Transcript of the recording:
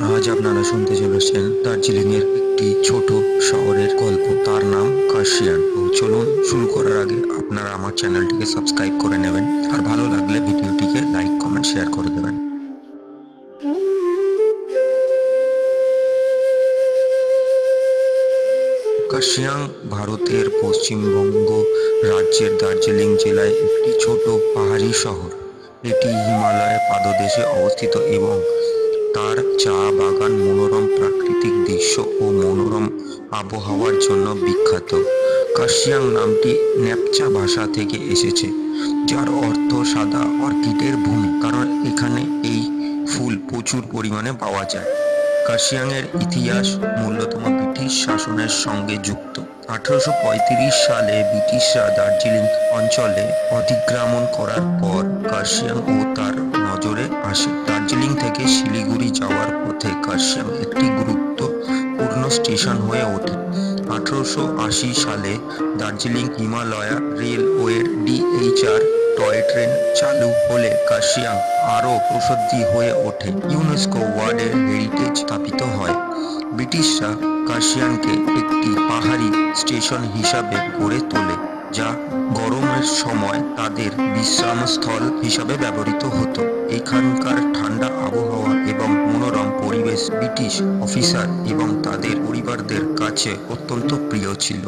আজ আপনারা শুনতে চলেছেন দার্জিলিংয়ের একটি ছোট শহরের গল্প। তার নাম কার্শিয়াং। তো চলুন শুরু করার আগে আপনারা আমার চ্যানেলটিকে সাবস্ক্রাইব করে নেবেন, আর ভালো লাগলে ভিডিওটিকে লাইক কমেন্ট শেয়ার করে দেবেন। কার্শিয়াং ভারতের পশ্চিমবঙ্গ রাজ্যের দার্জিলিং জেলায় একটি ছোট পাহাড়ি শহর। এটি হিমালয়ের পাদদেশে অবস্থিত এবং তার চা বাগান, মনোরম প্রাকৃতিক দৃশ্য ও মনোরম আবহাওয়ার জন্য বিখ্যাত। কার্শিয়াং নামটি নেপচা ভাষা থেকে এসেছে, যার অর্থ সাদা অর্কিডের ভূমি, কারণ এখানে এই ফুল প্রচুর পরিমাণে পাওয়া যায়। কার্শিয়াংয়ের ইতিহাস মূলত ব্রিটিশ শাসনের সঙ্গে যুক্ত। 1835 সালে ব্রিটিশরা দার্জিলিং অঞ্চলে অধিগ্রহণ করার পর কার্শিয়াং ও তার নজরে আসে। দার্জিলিং থেকে শিলিগুড়ি যাওয়ার পথে কার্শিয়াং একটি গুরুত্বপূর্ণ স্টেশন হয়ে ওঠে। 1880 সালে দার্জিলিং হিমালয়া রেলওয়ের ডিএইচআর টয় ট্রেন চালু হলে কার্শিয়াং আরও প্রসিদ্ধ হয়ে ওঠে। ইউনেস্কো ওয়ার্ল্ড হেরিটেজ স্থাপিত হয়। ব্রিটিশরা কার্শিয়াংকে একটি পাহাড়ি স্টেশন হিসাবে গড়ে তোলে, যা গরমের সময় তাদের বিশ্রামস্থল হিসাবে ব্যবহৃত হতো। এখানকার ঠান্ডা আবহাওয়া এবং মনোরম পরিবেশ ব্রিটিশ অফিসার এবং তাদের পরিবারদের কাছে অত্যন্ত প্রিয় ছিল।